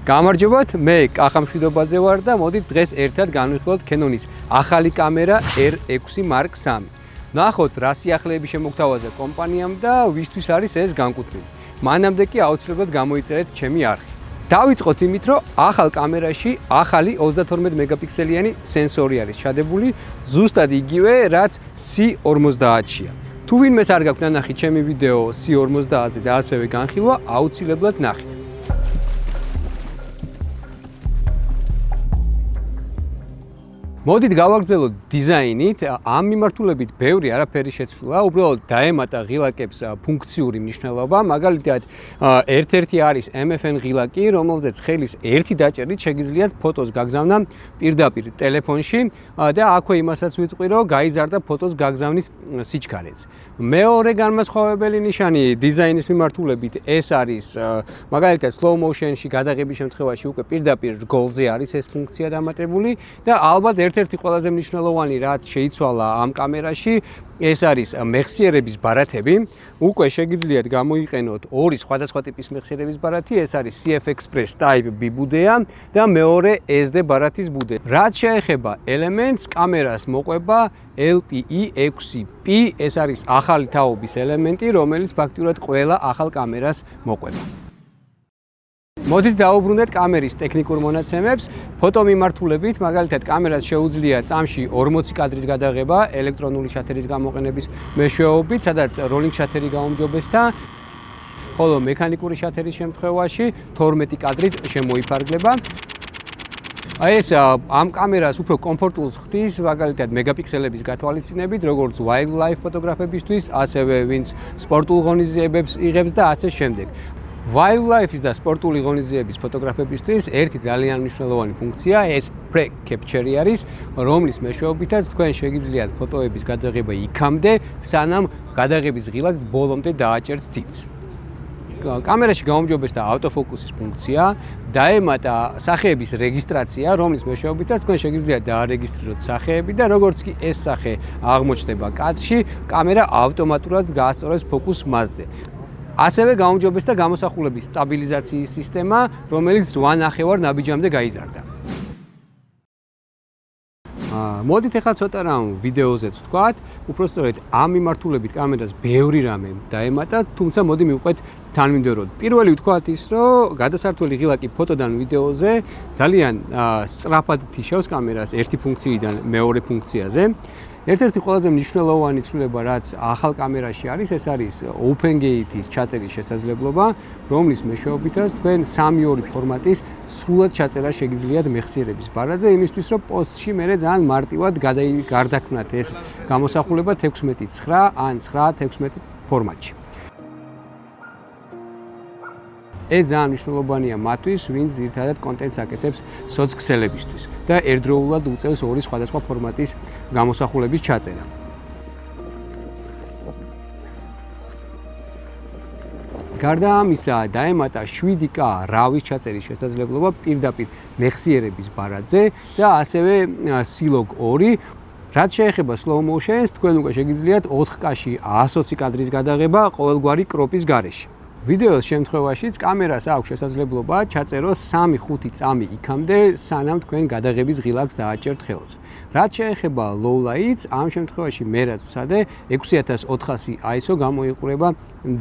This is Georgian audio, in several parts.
გამარჯობათ, მე კახამშვიდობაძე ვარ და მოდით დღეს ერთად განვიხილოთ Canon-ის ახალი კამერა R6 Mark III. ნახოთ, რა სიახლეები შემოგთავაზა კომპანიამ და ვისთვის არის ეს განკუთვნილი. მანამდე კი აუცილებლად გამოიწერეთ ჩემი არხი. დავიწყოთ იმით, რომ ახალ კამერაში ახალი 32 მეგაპიქსელიანი სენსორი არის ჩადებული, ზუსტად იგივე, რაც C50-შია. თუ ვინმეს არ გაქვთ ნანახი ჩემი ვიდეო C50-ზე და ასევე განხილვა, აუცილებლად ნახეთ. მოდით გავაგრძელოთ დიზაინით, ამ მიმართულებით ბევრი არაფერი შეცვლა, უბრალოდ დაემატა ღილაკებს ფუნქციური მნიშვნელობა, მაგალითად, ერთ-ერთი არის MFN ღილაკი, რომელზეც ხელის ერთი დაჭერით შეგიძლიათ ფოტოს გაგზავნა პირდაპირ ტელეფონში და აქვე იმასაც ვიტყვი, რომ გაიზარდა ფოტოს გაგზავნის სიჩქარეც. მეორე განმასხვავებელი ნიშანი დიზაინის მიმართულებით ეს არის, მაგალითად, slow motion-ში გადაღების შემთხვევაში უკვე პირდაპირ რგოლზე არის ეს ფუნქცია დამატებული და ალბათ ერთ-ერთი ყველაზე მნიშვნელოვანი რაც შეიცვალა ამ კამერაში, ეს არის მეხსიერების ბარათები. უკვე შეგიძლიათ გამოიყენოთ ორი სხვადასხვა ტიპის მეხსიერების ბარათი, ეს არის CF Express Type B ბუდეა და მეორე SD ბარათის ბუდე. რაც შეეხება ელემენტს, კამერას მოყვება LPE6P, ეს არის ახალი თაობის ელემენტი, რომელიც ფაქტიურად ყველა ახალ კამერას მოყვება. მოდით დავუბრუნდეთ კამერის ტექნიკურ მონაცემებს. ფოტო მიმართულებით, მაგალითად, კამერას შეუძლია წამში 40 კადრის გადაღება ელექტრონული შატერის გამოყენების მეშვეობით, სადაც rolling შატერი გაუმჯობესდა, ხოლო მექანიკური შატერის შემთხვევაში 12 კადრით შემოიფარგლება. ეს ამ კამერას უფრო კომფორტულს ხდის, მაგალითად, მეგაპიქსელების გათვალისწინებით, როგორც wildlife ფოტოგრაფებისთვის, ასევე ვინც სპორტულ ღონისძიებებს იღებს და ასე შემდეგ. Wildlife-ის და სპორტული ღონისძიების ფოტოგრაფებისთვის ერთი ძალიან მნიშვნელოვანი ფუნქცია ეს pre-capture არის, რომლის მეშვეობითაც თქვენ შეგიძლიათ ფოტოების გადაღება იქამდე, სანამ გადაღების ღილაკს ბოლომდე დააჭერთ თითს. კამერაში გაუმჯობესდა ავტოფოკუსის ფუნქცია, დაემატა სახეების რეგისტრაცია, რომლის მეშვეობითაც თქვენ შეგიძლიათ დაარეგისტრიროთ სახეები და როგორც კი ეს სახე აღმოჩნდება კადრში, კამერა ავტომატურად გაასწორებს ფოკუსს მასზე. ასევე გაუმჯობესდა გამოსახულების სტაბილიზაციის სისტემა, რომელიც 8 ნახევარ ნაბიჯამდე გაიზარდა. მოდით ახლა ცოტა რამ ვიდეოზეც ვთქვათ, უпростоრედ ამ მიმართულებით კამერას ბევრი რამე დაემატა, თუმცა მოდი მივყვეთ თანმიმდევროდ. პირველი ვთქვათ ის, რომ გადასართველი ღილაკი ფოტოდან ვიდეოზე ძალიან სწრაფად თიშავს კამერას ერთი ფუნქციიდან მეორე ფუნქციაზე. ერთ-ერთი ყველაზე მნიშვნელოვანი ცვლილება, რაც ახალ კამერაში არის, ეს არის open gate-ის ჩაწერის შესაძლებლობა, რომლის მეშვეობითაც თქვენ 3:2 ფორმატის სრულად ჩაწერა შეგიძლიათ მეხსიერების ბარათზე, იმისთვის, რომ პოსტში მერე ძალიან მარტივად გარდაქმნათ ეს გამოსახულება 16:9 ან 9:16 ფორმატში. ეს ძალიან მნიშვნელოვანია მათთვის, ვინც ძირითადად კონტენტს აკეთებს სოцქსელებისთვის და ერთდროულად უწევს ორი სხვადასხვა ფორმატის გამოსახულების ჩაწერა. გარდა ამისა, დაემატა 7K რავის ჩაწერის შესაძლებლობა პირდაპირ მეხსიერების ბარათზე და ასევე C-Log 2. რაც შეეხება slow motion-ს, თქვენ უკვე შეგიძლიათ 4K-ში 120 კადრის გადაღება ყოველგვარი კროპის გარეშე. ვიდეოს შემთხვევაშიც კამერას აქვს შესაძლებლობა ჩაწეროს 3-5 წამი იქამდე, სანამ თქვენ გადაღების ღილაკს დააჭერთ ხელს. რაც შეეხება low lights, ამ შემთხვევაში მე რაც ვსადე 6400 ISO გამოიყურება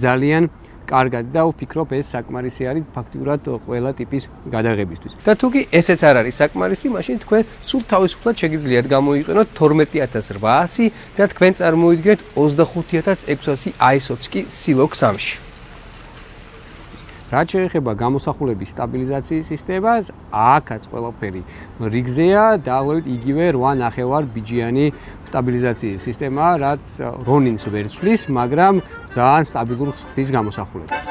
ძალიან კარგად და ვფიქრობ ეს საკმარისი არის ფაქტიურად ყველა ტიპის გადაღებისთვის. და თუ კი ესეც არ არის საკმარისი, მაშინ თქვენ სულ თავისუფლად შეგიძლიათ გამოიყენოთ 12800 და თქვენ წარმოიდგინეთ 25600 ISO-ც კი C-Log 3-ში. რაც შეეხება გამოსახულების სტაბილიზაციის სისტემას, აქაც ყველაფერი რიგზეა, დაახლოებით იგივე 8 ნახევარ ბიჯიანი სტაბილიზაციის სისტემა, რაც Ronin-ს ვერ ცვლის, მაგრამ ძალიან სტაბილურს ხდის გამოსახულებას.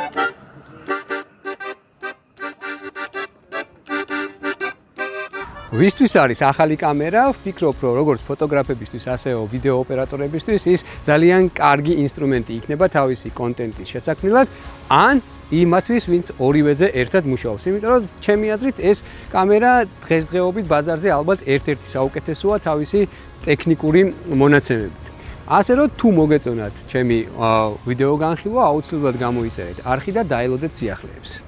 ვისთვის არის ახალი კამერა, ვფიქრობ, რომ როგორც ფოტოგრაფებისთვის, ასევე ვიდეო ოპერატორებისთვის ის ძალიან კარგი ინსტრუმენტი იქნება თავისი კონტენტის შესაქმნელად, ან იმათვის, ვინც ორივეზე ერთად მუშაობს. იმიტომ რომ ჩემი აზრით ეს კამერა დღესდღეობით ბაზარზე ალბათ ერთ-ერთი საუკეთესოა თავისი ტექნიკური მონაცემებით. ასე რომ თუ მოგეწონათ ჩემი ვიდეო განხილვა, აუცილებლად გამოიწერეთ არხი და დაელოდეთ სიახლეებს.